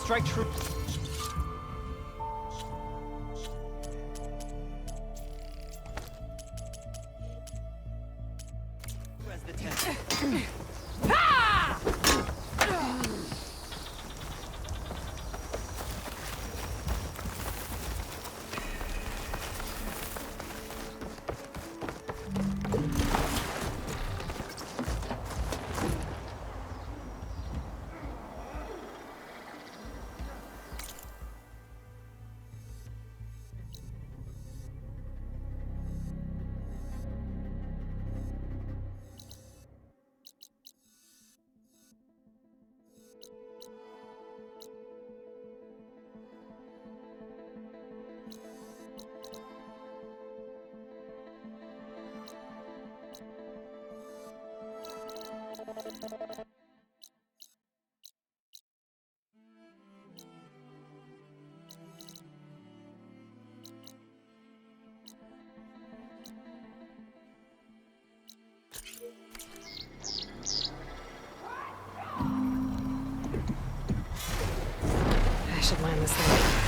strike true. As the test. I should land this thing.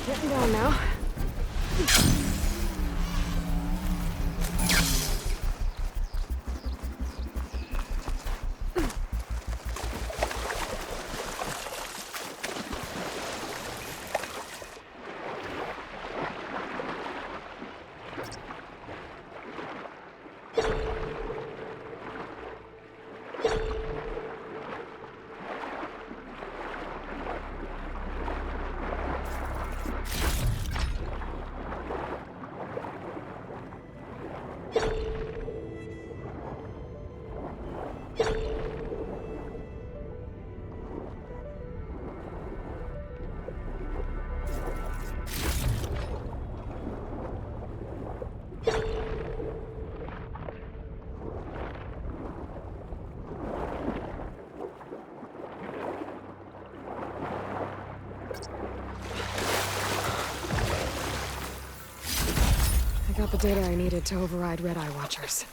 Getting down now. I got the data I needed to override Red Eye Watchers.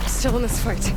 Still in this fight.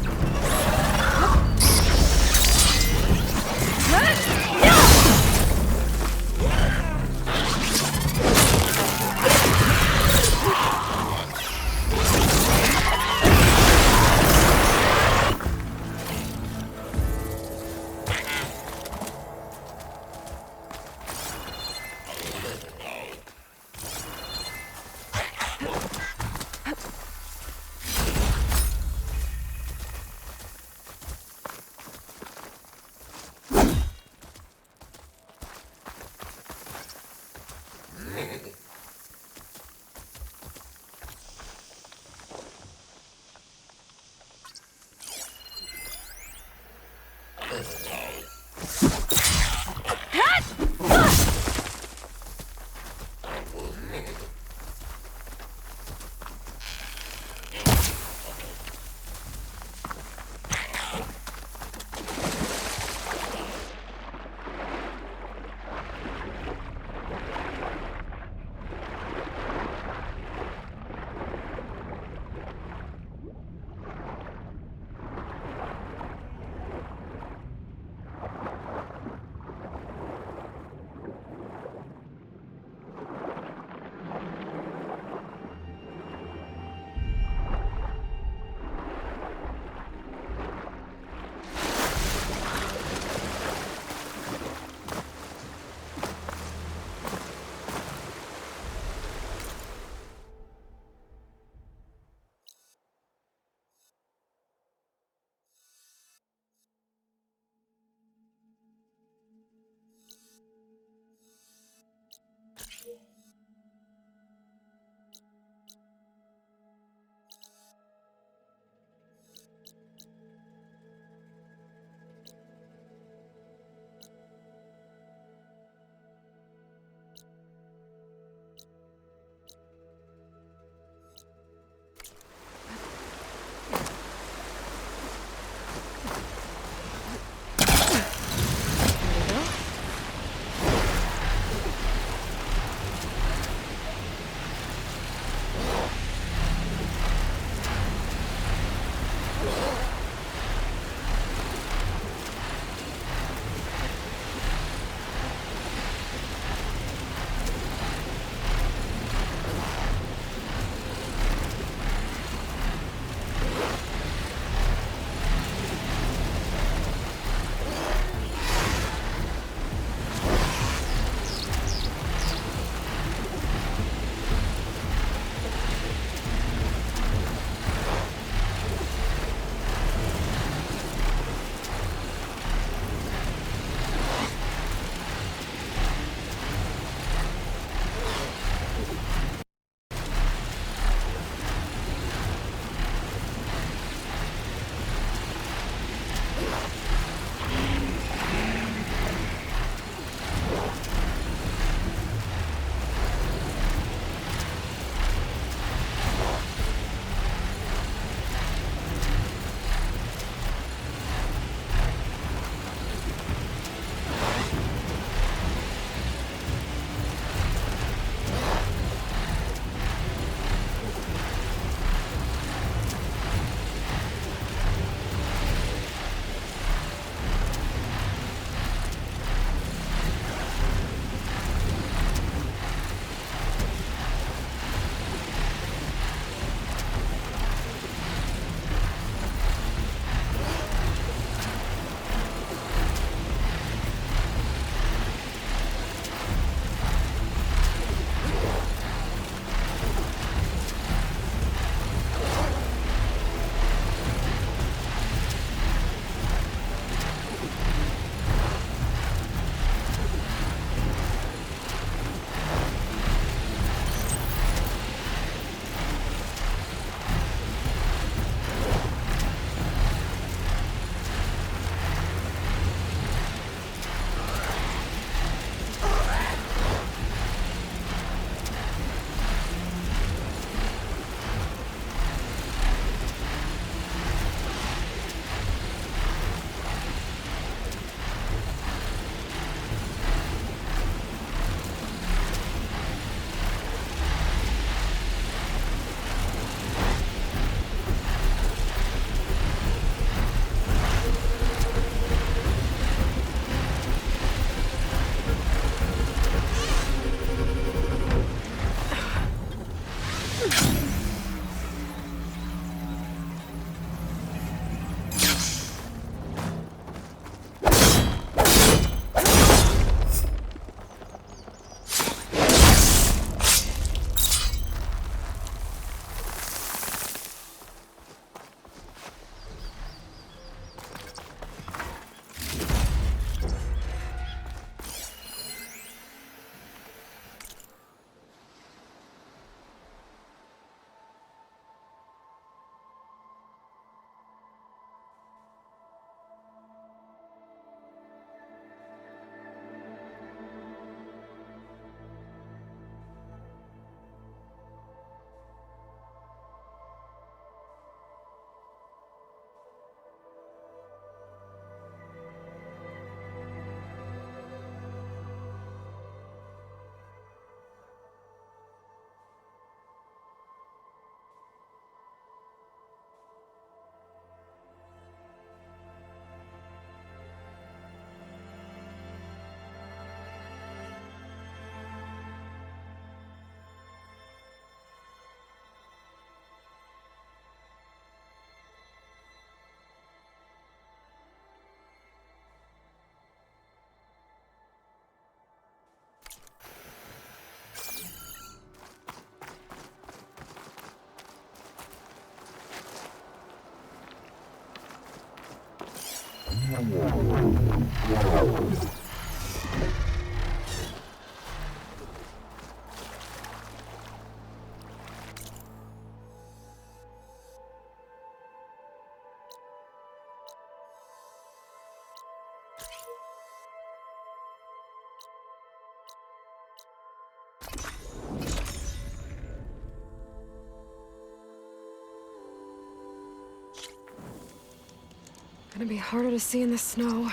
Gonna be harder to see in the snow.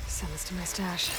Send this to my stash.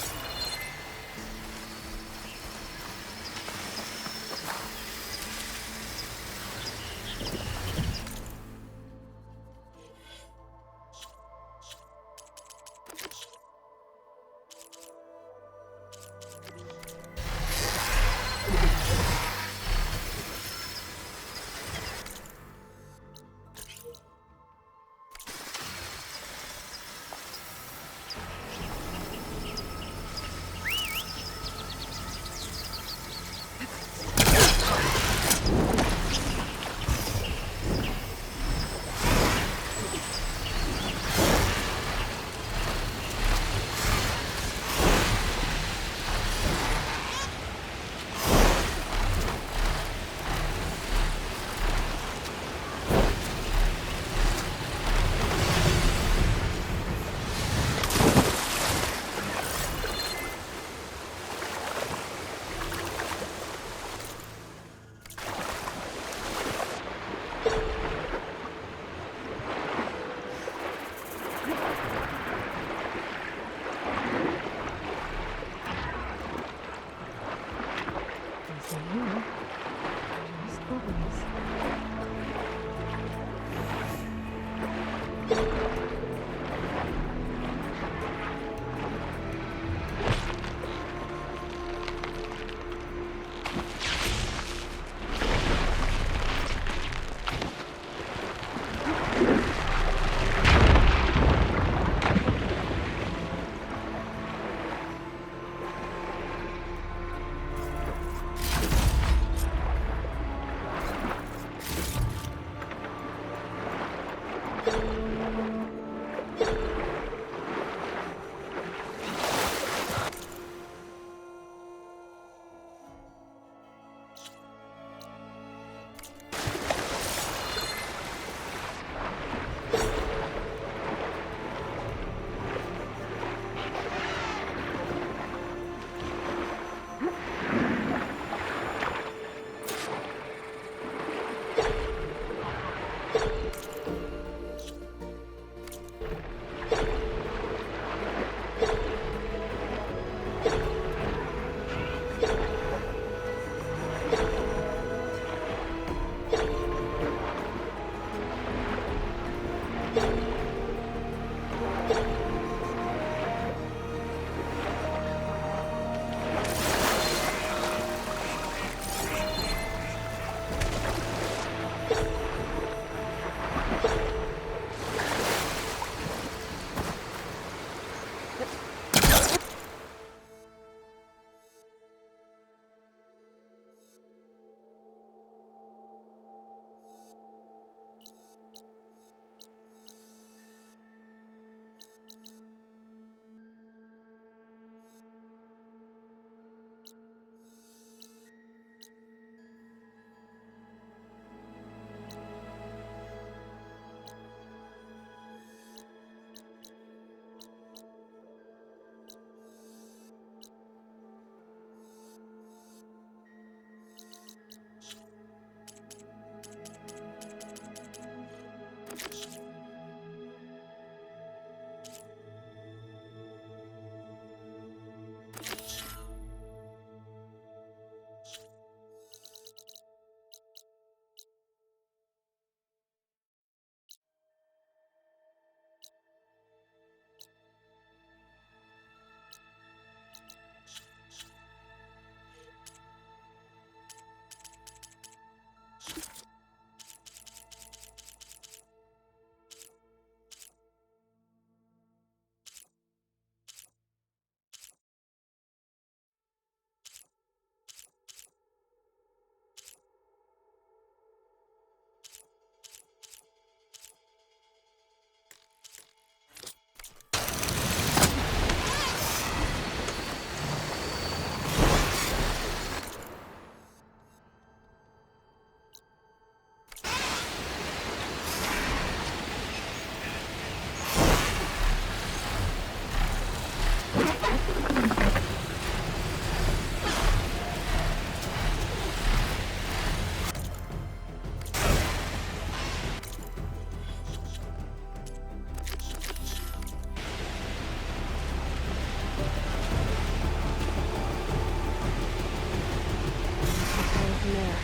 From there.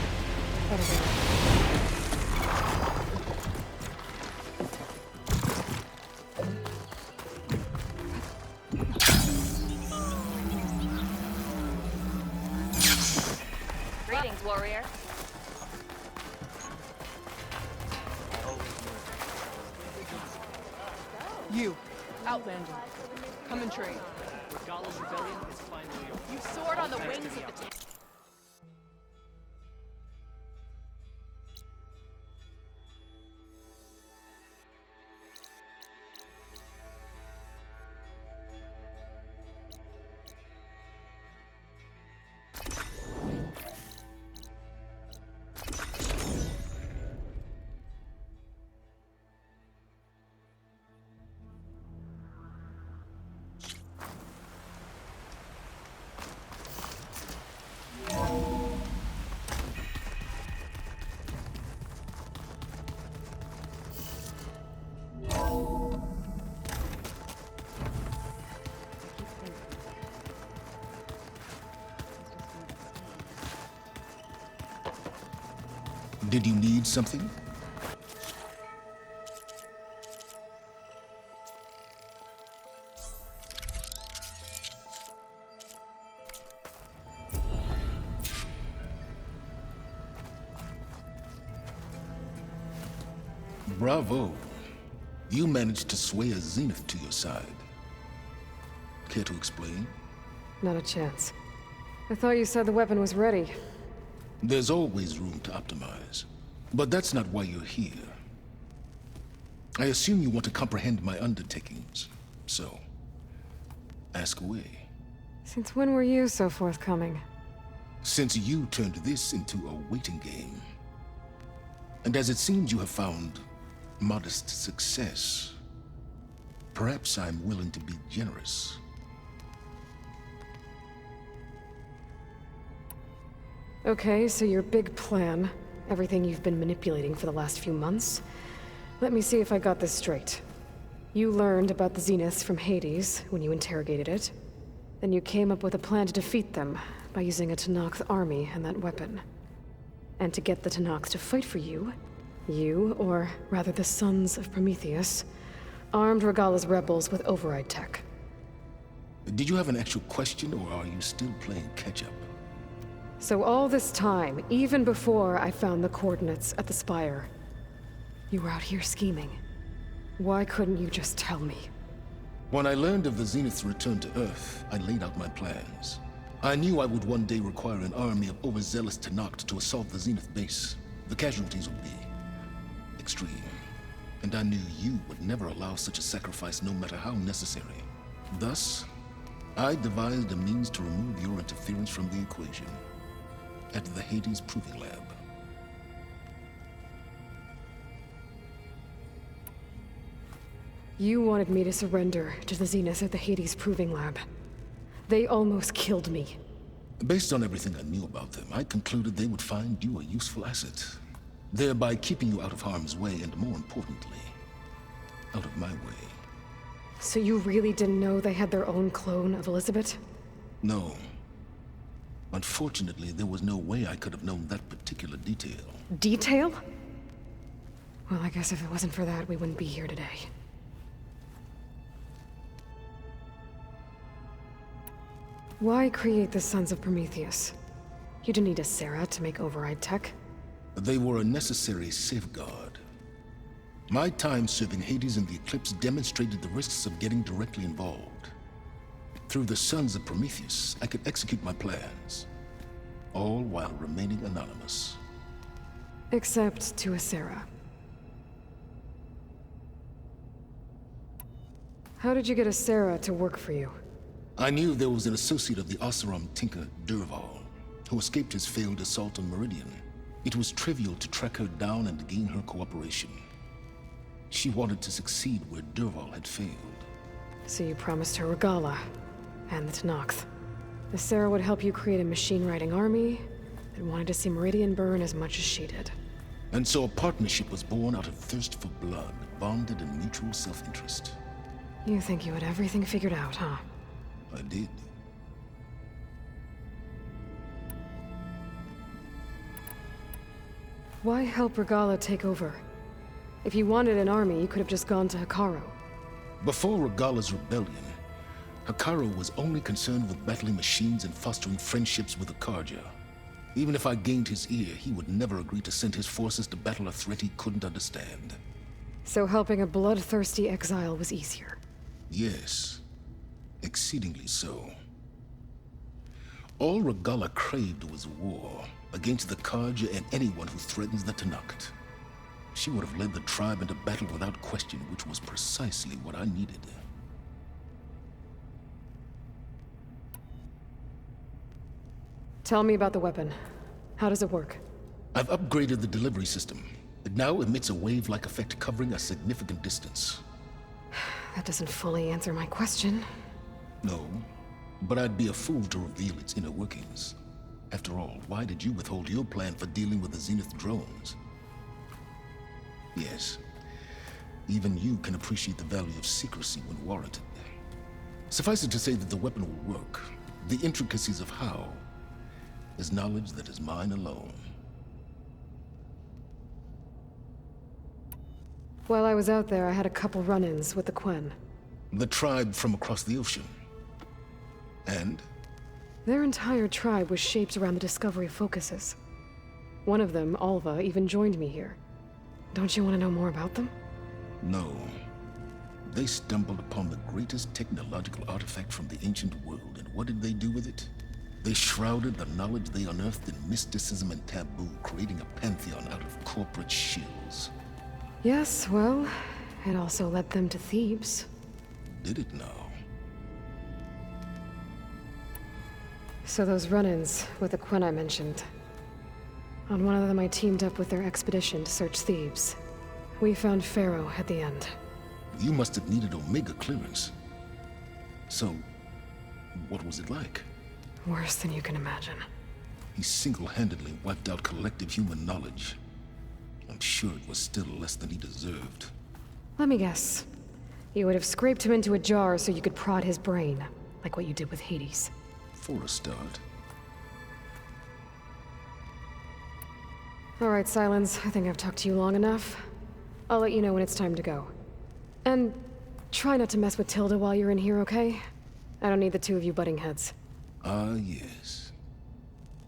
Over there. Greetings, warrior. You, Outlander, come and trade. Regalla's rebellion is finally over. You soared on the wings of the Did you need something? Bravo. You managed to sway a Zenith to your side. Care to explain? Not a chance. I thought you said the weapon was ready. There's always room to optimize. But that's not why you're here. I assume you want to comprehend my undertakings. So, ask away. Since when were you so forthcoming? Since you turned this into a waiting game. And as it seems you have found modest success, perhaps I'm willing to be generous. Okay, so your big plan, everything you've been manipulating for the last few months. Let me see if I got this straight. You learned about the Zeniths from Hades when you interrogated it. Then you came up with a plan to defeat them by using a Tenakth army and that weapon. And to get the Tenakth to fight for you, or rather the Sons of Prometheus, armed Regalla's rebels with override tech. Did you have an actual question, or are you still playing catch-up? So all this time, even before I found the coordinates at the Spire, you were out here scheming. Why couldn't you just tell me? When I learned of the Zenith's return to Earth, I laid out my plans. I knew I would one day require an army of overzealous Tenakth to assault the Zenith base. The casualties would be extreme. And I knew you would never allow such a sacrifice, no matter how necessary. Thus, I devised a means to remove your interference from the equation at the Hades Proving Lab. You wanted me to surrender to the Zenith at the Hades Proving Lab. They almost killed me. Based on everything I knew about them, I concluded they would find you a useful asset, thereby keeping you out of harm's way and, more importantly, out of my way. So you really didn't know they had their own clone of Elizabeth? No. Unfortunately, there was no way I could have known that particular detail. Detail? Well, I guess if it wasn't for that, we wouldn't be here today. Why create the Sons of Prometheus? You didn't need a Sarah to make override tech. They were a necessary safeguard. My time serving Hades in the Eclipse demonstrated the risks of getting directly involved. Through the Sons of Prometheus, I could execute my plans, all while remaining anonymous. Except to a Sarah. How did you get a Sarah to work for you? I knew there was an associate of the Oseram tinker, Dervahl, who escaped his failed assault on Meridian. It was trivial to track her down and gain her cooperation. She wanted to succeed where Dervahl had failed. So you promised her Regalla, and the Tenakth. The Sarah would help you create a machine-riding army that wanted to see Meridian burn as much as she did. And so a partnership was born out of thirst for blood, bonded in mutual self-interest. You think you had everything figured out, huh? I did. Why help Regalla take over? If you wanted an army, you could have just gone to Hekarro. Before Regalla's rebellion, Hekarro was only concerned with battling machines and fostering friendships with Akarja. Even if I gained his ear, he would never agree to send his forces to battle a threat he couldn't understand. So helping a bloodthirsty exile was easier. Yes, exceedingly so. All Regalla craved was war against the Karja and anyone who threatens the Tenakth. She would have led the tribe into battle without question, which was precisely what I needed. Tell me about the weapon. How does it work? I've upgraded the delivery system. It now emits a wave-like effect covering a significant distance. That doesn't fully answer my question. No, but I'd be a fool to reveal its inner workings. After all, why did you withhold your plan for dealing with the Zenith drones? Yes, even you can appreciate the value of secrecy when warranted. Suffice it to say that the weapon will work. The intricacies of how is knowledge that is mine alone. While I was out there, I had a couple run-ins with the Quen. The tribe from across the ocean. And? Their entire tribe was shaped around the discovery of focuses. One of them, Alva, even joined me here. Don't you want to know more about them? No. They stumbled upon the greatest technological artifact from the ancient world, and what did they do with it? They shrouded the knowledge they unearthed in mysticism and taboo, creating a pantheon out of corporate shills. Yes, well, it also led them to Thebes. Did it now? So those run-ins with the Quen I mentioned. On one of them I teamed up with their expedition to search Thebes. We found Pharaoh at the end. You must have needed Omega clearance. So, what was it like? Worse than you can imagine. He single-handedly wiped out collective human knowledge. I'm sure it was still less than he deserved. Let me guess. You would have scraped him into a jar so you could prod his brain, like what you did with Hades. For a start. All right, Silence. I think I've talked to you long enough. I'll let you know when it's time to go. And try not to mess with Tilda while you're in here, okay? I don't need the two of you butting heads. Ah, yes.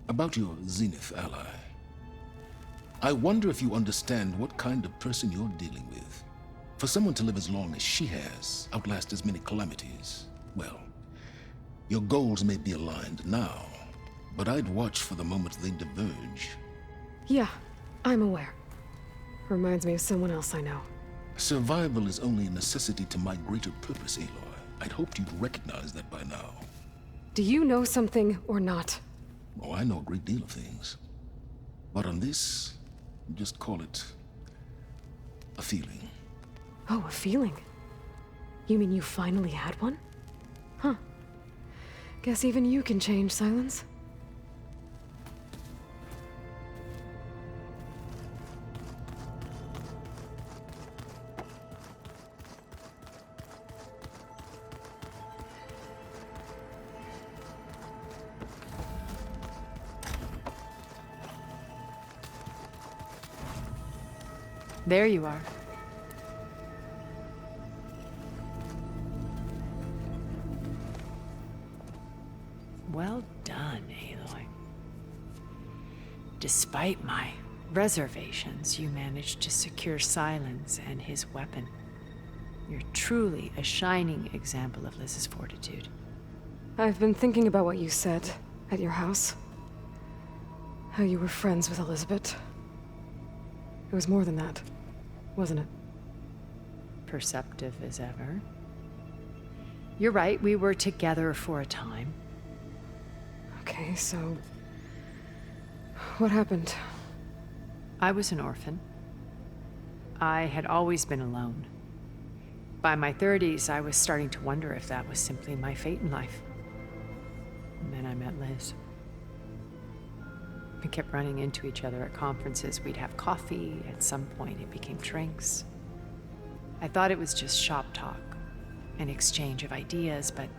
About your Zenith ally. I wonder if you understand what kind of person you're dealing with. For someone to live as long as she has, outlast as many calamities, well, your goals may be aligned now, but I'd watch for the moment they diverge. Yeah, I'm aware. Reminds me of someone else I know. Survival is only a necessity to my greater purpose, Aloy. I'd hoped you'd recognize that by now. Do you know something or not? Oh, I know a great deal of things. But on this, just call it a feeling. Oh, a feeling? You mean you finally had one? Huh. Guess even you can change, Silence. There you are. Well done, Aloy. Despite my reservations, you managed to secure Silence and his weapon. You're truly a shining example of Liz's fortitude. I've been thinking about what you said at your house. How you were friends with Elizabeth. It was more than that, wasn't it? Perceptive as ever. You're right, we were together for a time. Okay, so... what happened? I was an orphan. I had always been alone. By my 30s, I was starting to wonder if that was simply my fate in life. And then I met Liz. We kept running into each other at conferences. We'd have coffee. At some point, it became drinks. I thought it was just shop talk, an exchange of ideas, but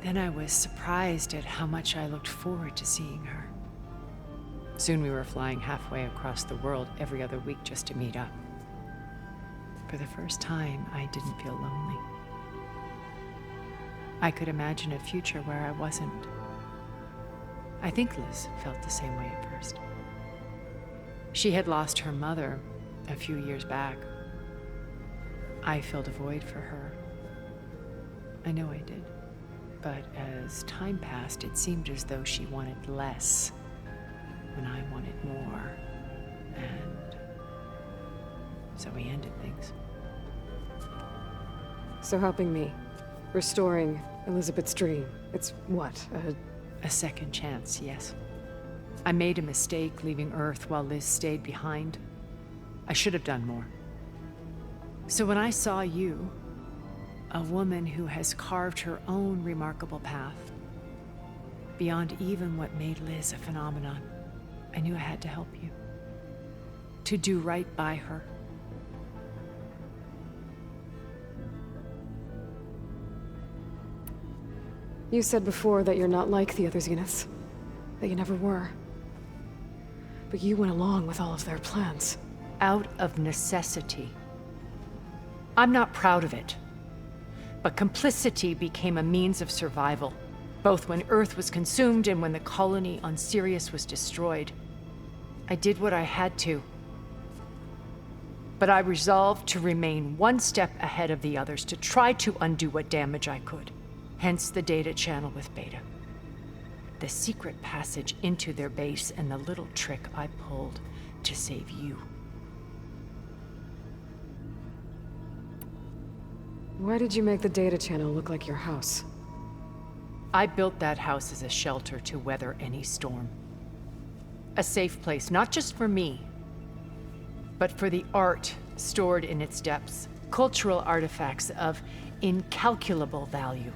then I was surprised at how much I looked forward to seeing her. Soon we were flying halfway across the world every other week just to meet up. For the first time, I didn't feel lonely. I could imagine a future where I wasn't. I think Liz felt the same way at first. She had lost her mother a few years back. I filled a void for her. I know I did. But as time passed, it seemed as though she wanted less when I wanted more. And so we ended things. So helping me. Restoring Elizabeth's dream. It's what, A second chance, yes. I made a mistake leaving Earth while Liz stayed behind. I should have done more. So when I saw you, a woman who has carved her own remarkable path, beyond even what made Liz a phenomenon, I knew I had to help you. To do right by her. You said before that you're not like the other Zeniths. That you never were. But you went along with all of their plans. Out of necessity. I'm not proud of it. But complicity became a means of survival, both when Earth was consumed and when the colony on Sirius was destroyed. I did what I had to. But I resolved to remain one step ahead of the others, to try to undo what damage I could. Hence the data channel with Beta. The secret passage into their base and the little trick I pulled to save you. Why did you make the data channel look like your house? I built that house as a shelter to weather any storm. A safe place, not just for me, but for the art stored in its depths, cultural artifacts of incalculable value.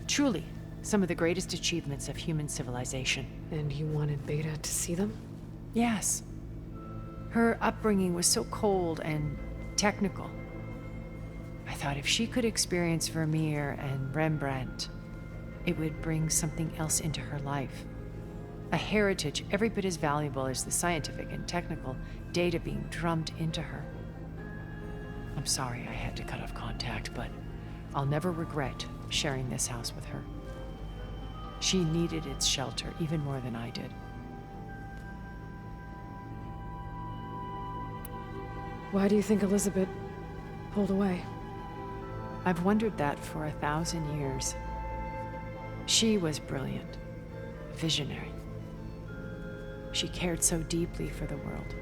Truly, some of the greatest achievements of human civilization. And you wanted Beta to see them? Yes. Her upbringing was so cold and technical. I thought if she could experience Vermeer and Rembrandt, it would bring something else into her life. A heritage every bit as valuable as the scientific and technical data being drummed into her. I'm sorry I had to cut off contact, but I'll never regret sharing this house with her. She needed its shelter even more than I did. Why do you think Elizabeth pulled away? I've wondered that for 1,000 years. She was brilliant, visionary. She cared so deeply for the world,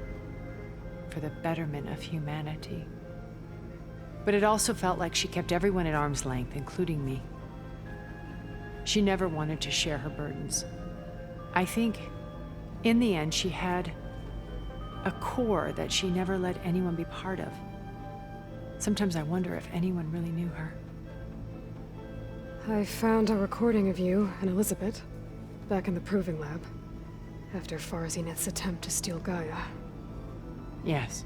for the betterment of humanity. But it also felt like she kept everyone at arm's length, including me. She never wanted to share her burdens. I think, in the end, she had a core that she never let anyone be part of. Sometimes I wonder if anyone really knew her. I found a recording of you and Elizabeth back in the Proving Lab after Far Zenith's attempt to steal Gaia. Yes.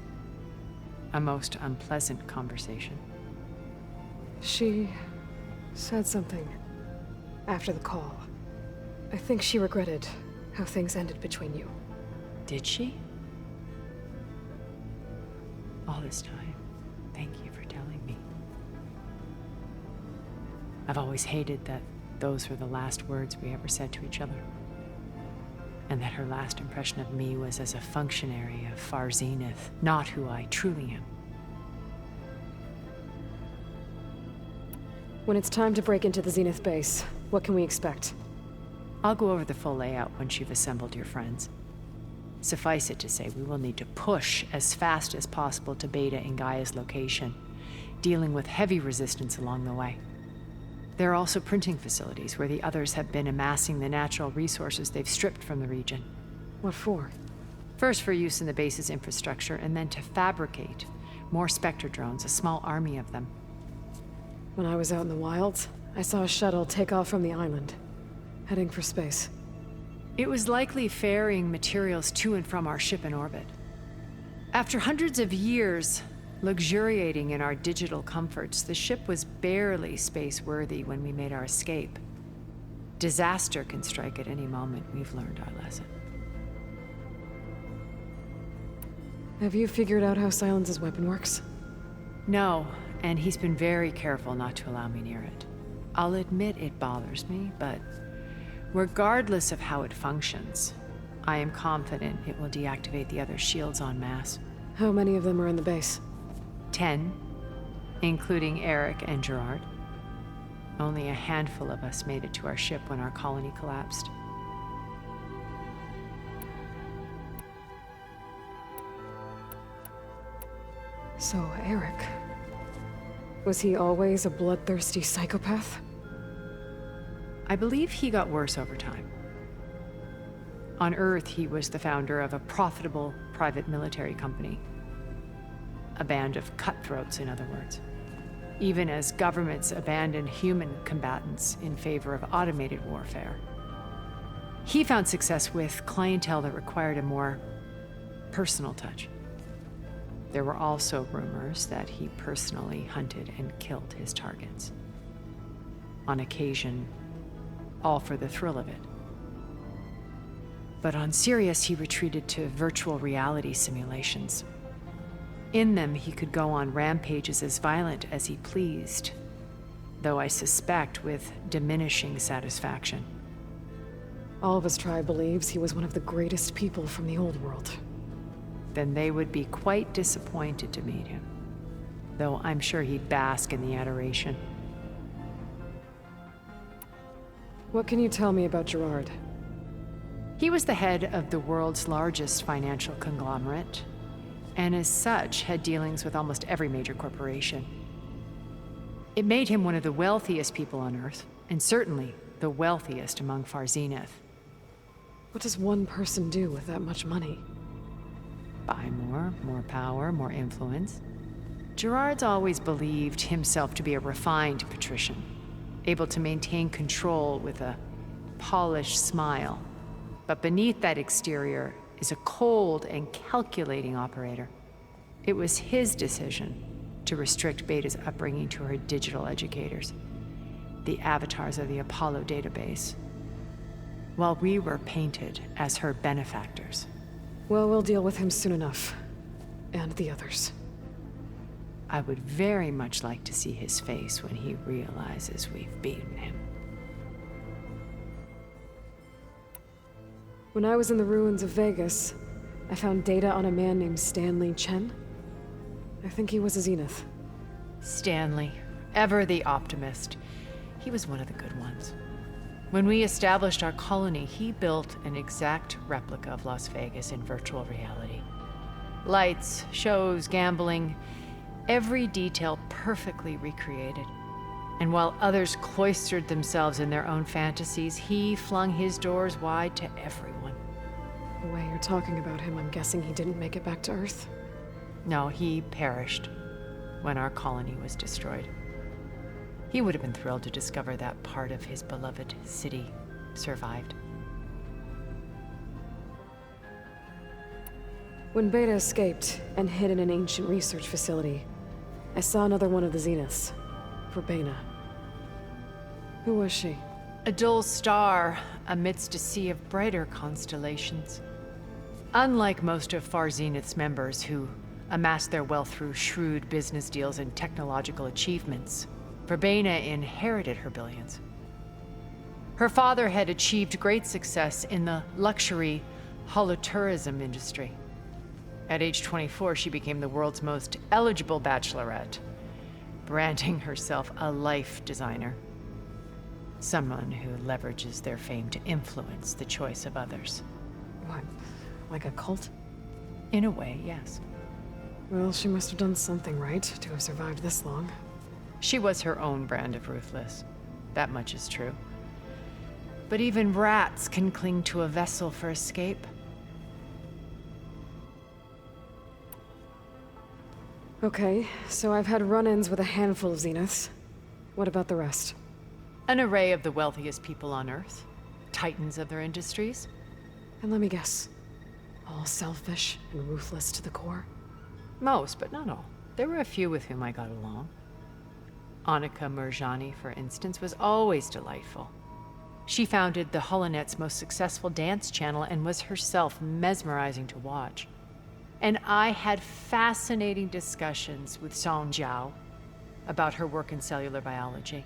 A most unpleasant conversation. She said something after the call. I think she regretted how things ended between you. Did she? all this time. Thank you for telling me. I've always hated that those were the last words we ever said to each other. And that her last impression of me was as a functionary of Far Zenith, not who I truly am. When it's time to break into the Zenith base, what can we expect? I'll go over the full layout once you've assembled your friends. Suffice it to say, we will need to push as fast as possible to Beta and Gaia's location, dealing with heavy resistance along the way. There are also printing facilities where the others have been amassing the natural resources they've stripped from the region. What for? First for use in the base's infrastructure, and then to fabricate more Spectre drones, a small army of them. When I was out in the wilds, I saw a shuttle take off from the island, heading for space. It was likely ferrying materials to and from our ship in orbit. After hundreds of years luxuriating in our digital comforts, the ship was barely space-worthy when we made our escape. Disaster can strike at any moment. We've learned our lesson. Have you figured out how Silence's weapon works? No, and he's been very careful not to allow me near it. I'll admit it bothers me, but regardless of how it functions, I am confident it will deactivate the other shields en masse. How many of them are in the base? 10, including Eric and Gerard. Only a handful of us made it to our ship when our colony collapsed. So, Eric. Was he always a bloodthirsty psychopath? I believe he got worse over time. On Earth, he was the founder of a profitable private military company. A band of cutthroats, in other words. Even as governments abandoned human combatants in favor of automated warfare. He found success with clientele that required a more personal touch. There were also rumors that he personally hunted and killed his targets. On occasion, all for the thrill of it. But on Sirius, he retreated to virtual reality simulations. In them, he could go on rampages as violent as he pleased, though I suspect with diminishing satisfaction. All of his tribe believes he was one of the greatest people from the old world. Then they would be quite disappointed to meet him, though I'm sure he'd bask in the adoration. What can you tell me about Gerard? He was the head of the world's largest financial conglomerate, and as such had dealings with almost every major corporation. It made him one of the wealthiest people on Earth, and certainly the wealthiest among Far Zenith. What does one person do with that much money? Buy more power, more influence. Gerard's always believed himself to be a refined patrician, able to maintain control with a polished smile. But beneath that exterior is a cold and calculating operator. It was his decision to restrict Beta's upbringing to her digital educators, the avatars of the Apollo database, while we were painted as her benefactors. Well, we'll deal with him soon enough. And the others. I would very much like to see his face when he realizes we've beaten him. When I was in the ruins of Vegas, I found data on a man named Stanley Chen. I think he was a Zenith. Stanley, ever the optimist. He was one of the good ones. When we established our colony, he built an exact replica of Las Vegas in virtual reality. Lights, shows, gambling, every detail perfectly recreated. And while others cloistered themselves in their own fantasies, he flung his doors wide to everyone. The way you're talking about him, I'm guessing he didn't make it back to Earth? No, he perished when our colony was destroyed. He would have been thrilled to discover that part of his beloved city survived. When Beta escaped and hid in an ancient research facility, I saw another one of the Zeniths, Verbena. Who was she? A dull star amidst a sea of brighter constellations. Unlike most of Far Zenith's members who amassed their wealth through shrewd business deals and technological achievements. Verbena inherited her billions. Her father had achieved great success in the luxury holotourism industry. At age 24, she became the world's most eligible bachelorette, branding herself a life designer. Someone who leverages their fame to influence the choice of others. What? Like a cult? In a way, yes. Well, she must have done something right to have survived this long. She was her own brand of ruthless. That much is true. But even rats can cling to a vessel for escape. Okay, so I've had run-ins with a handful of Zeniths. What about the rest? An array of the wealthiest people on Earth. Titans of their industries. And let me guess. All selfish and ruthless to the core? Most, but not all. There were a few with whom I got along. Annika Murjani, for instance, was always delightful. She founded the Holonet's most successful dance channel and was herself mesmerizing to watch. And I had fascinating discussions with Song Jiao about her work in cellular biology.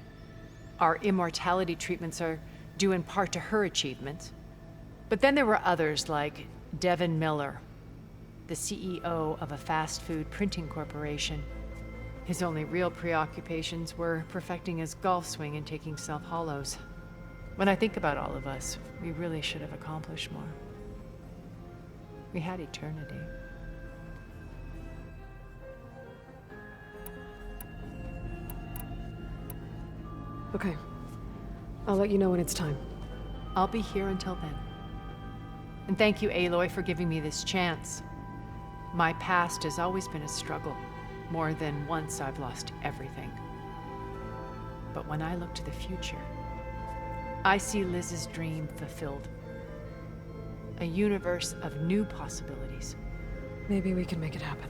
Our immortality treatments are due in part to her achievements. But then there were others like Devin Miller, the CEO of a fast food printing corporation. His only real preoccupations were perfecting his golf swing and taking self-hollows. When I think about all of us, we really should have accomplished more. We had eternity. Okay. I'll let you know when it's time. I'll be here until then. And thank you, Aloy, for giving me this chance. My past has always been a struggle. More than once I've lost everything. But when I look to the future, I see Liz's dream fulfilled. A universe of new possibilities. Maybe we can make it happen.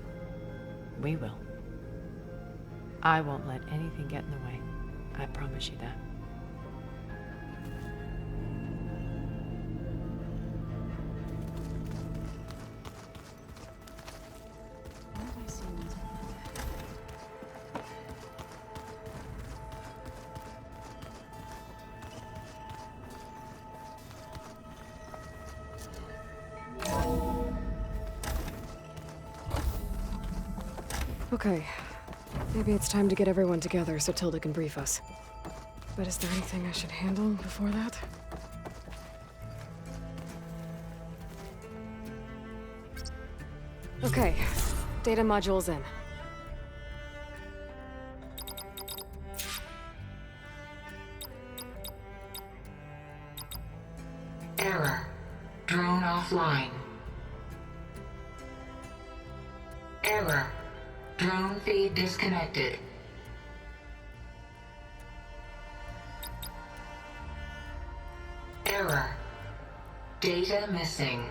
We will. I won't let anything get in the way. I promise you that. Okay. Maybe it's time to get everyone together so Tilda can brief us. But is there anything I should handle before that? Okay. Data module's in. Error. Drone offline. Error. Drone feed disconnected. Error. Data missing.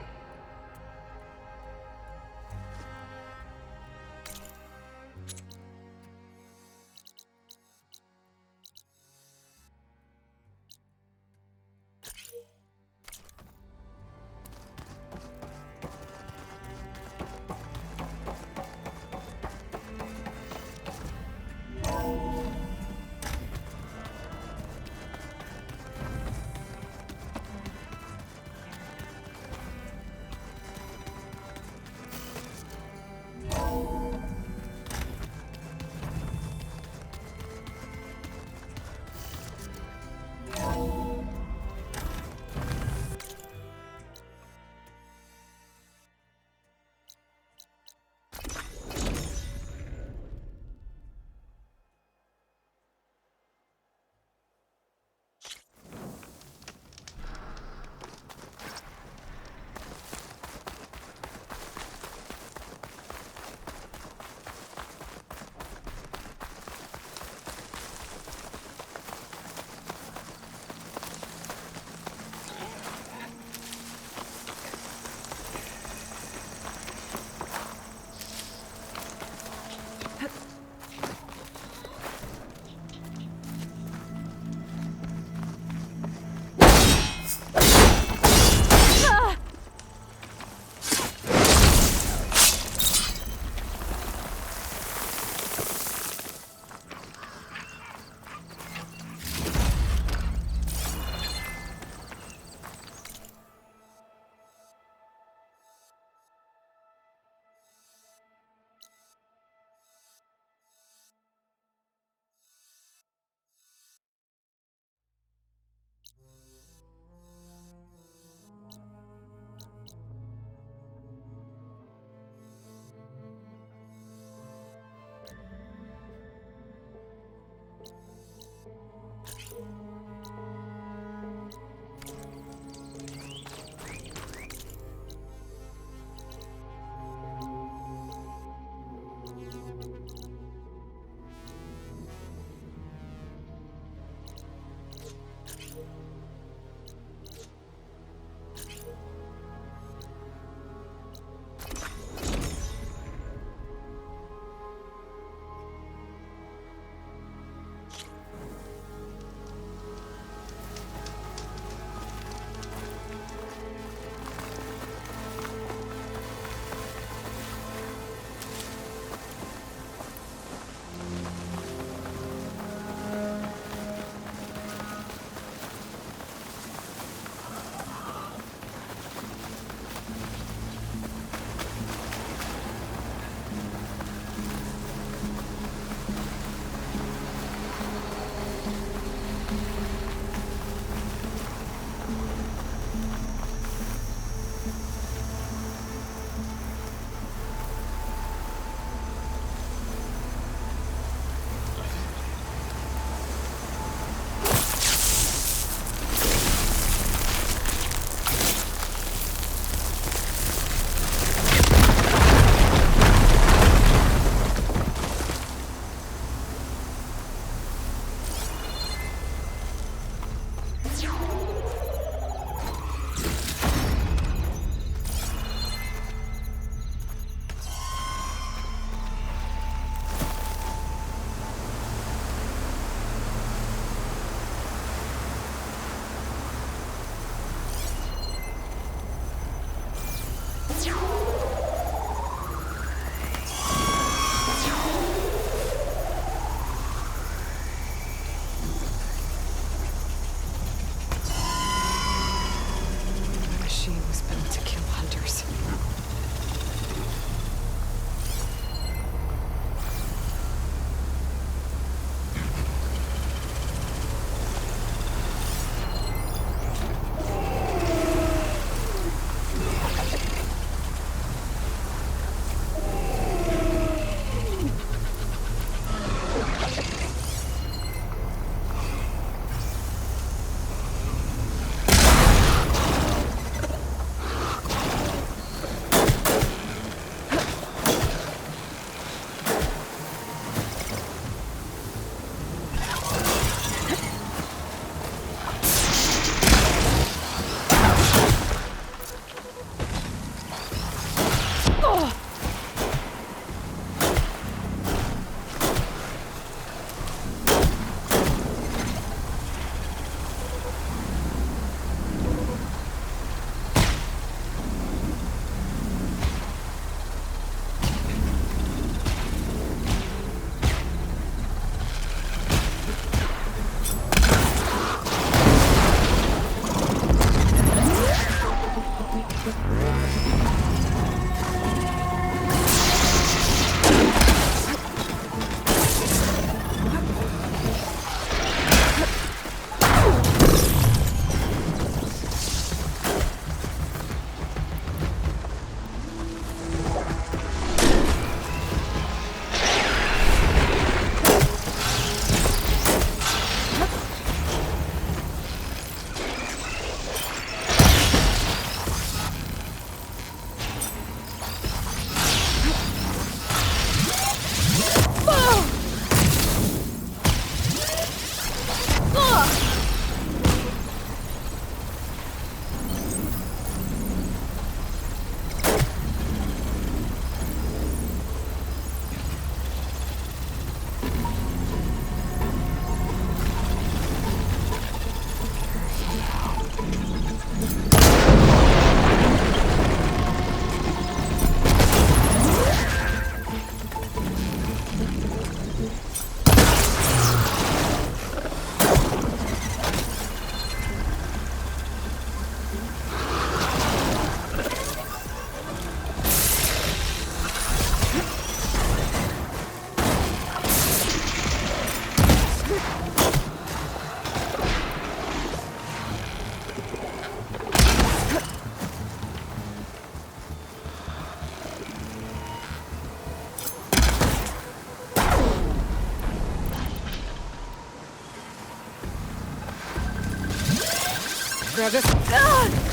grab this. Ah!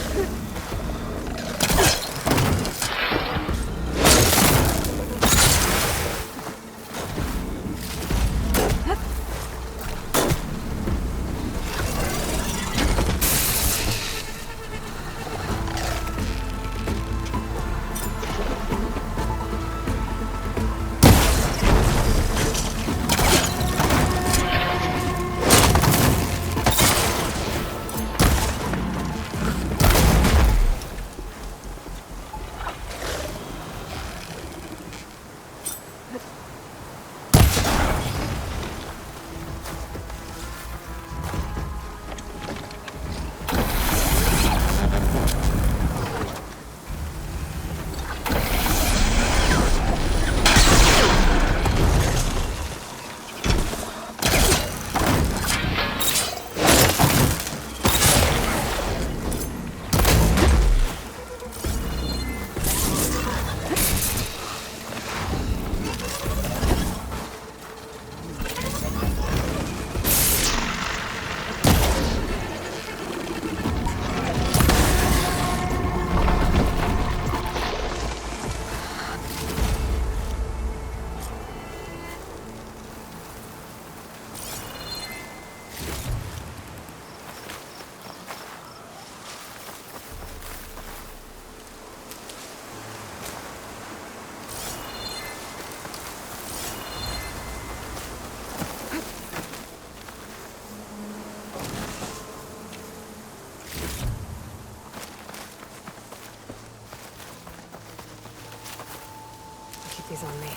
Keep these on me.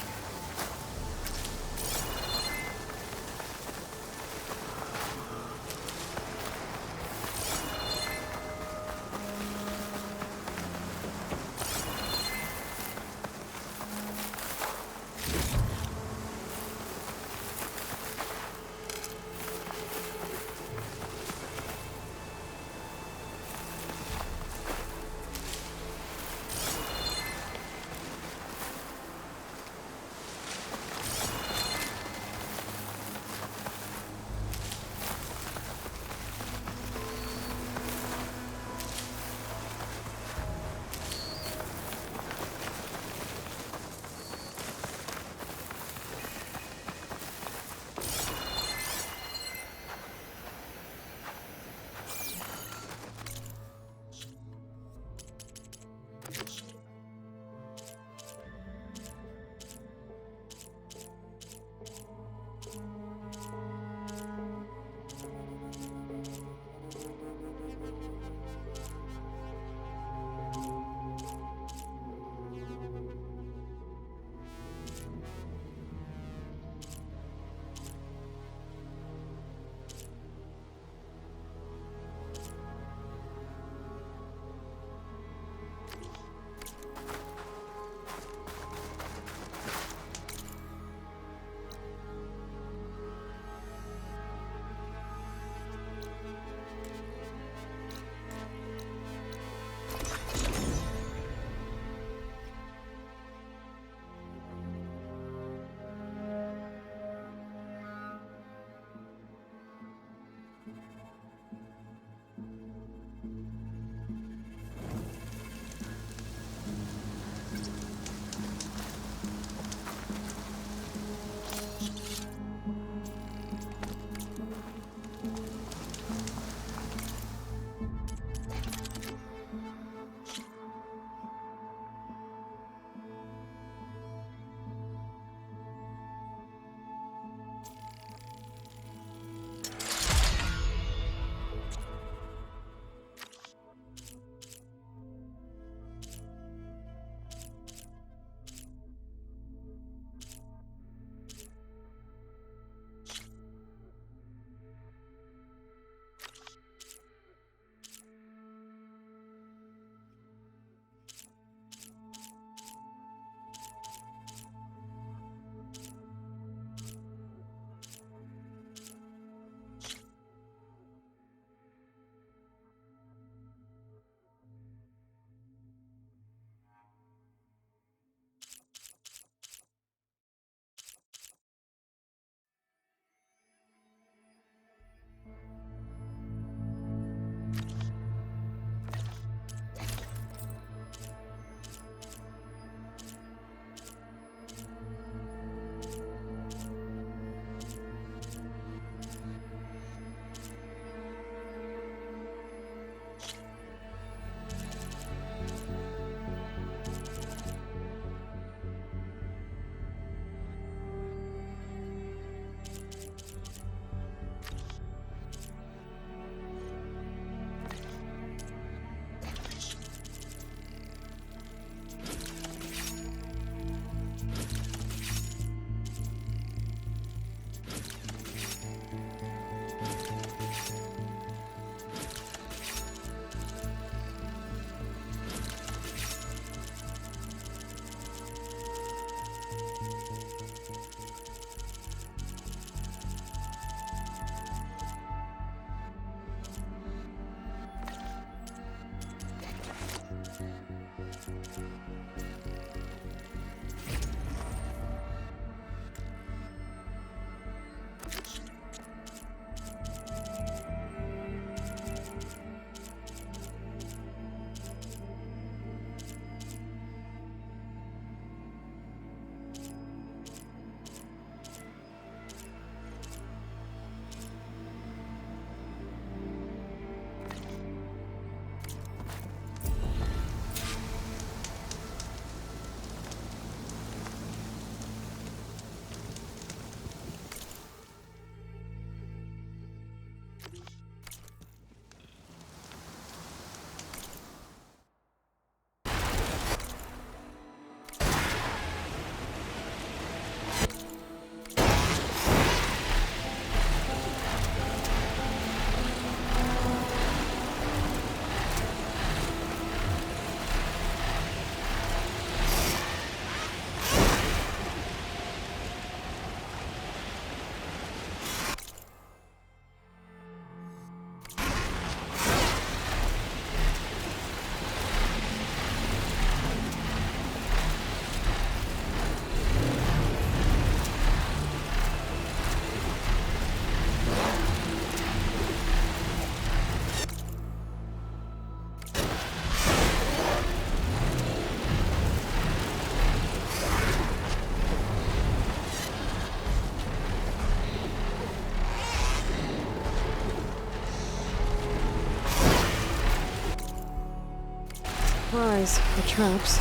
supplies for traps.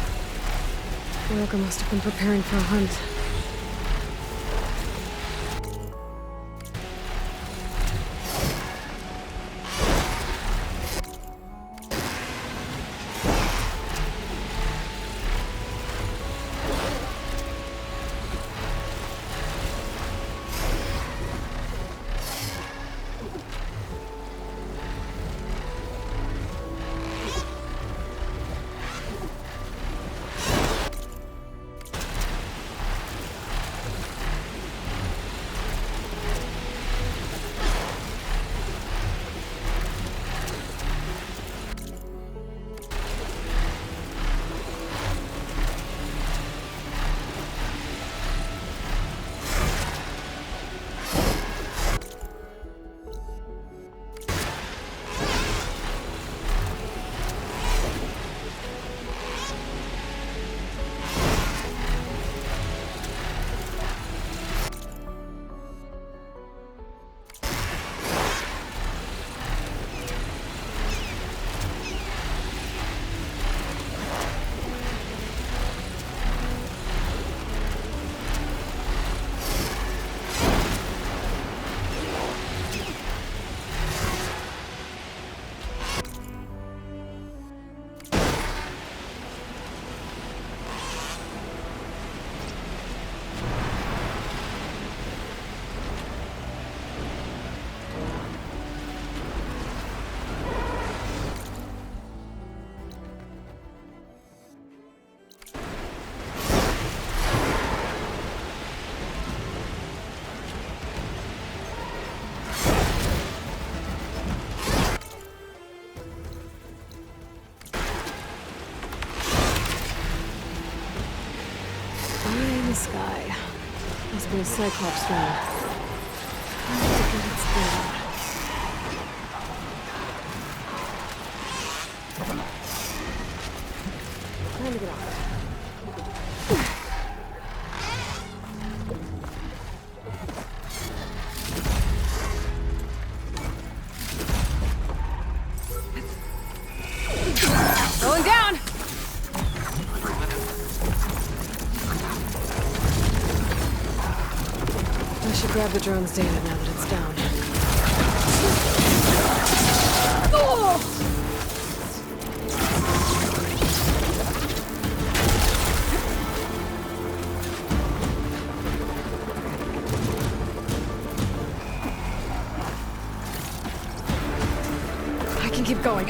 Ryoka must have been preparing for a hunt. Sky. Must be a Cyclops drone. I need to get its data. Time to get off. Going down! I should grab the drone's data now that it's down. Oh! I can keep going.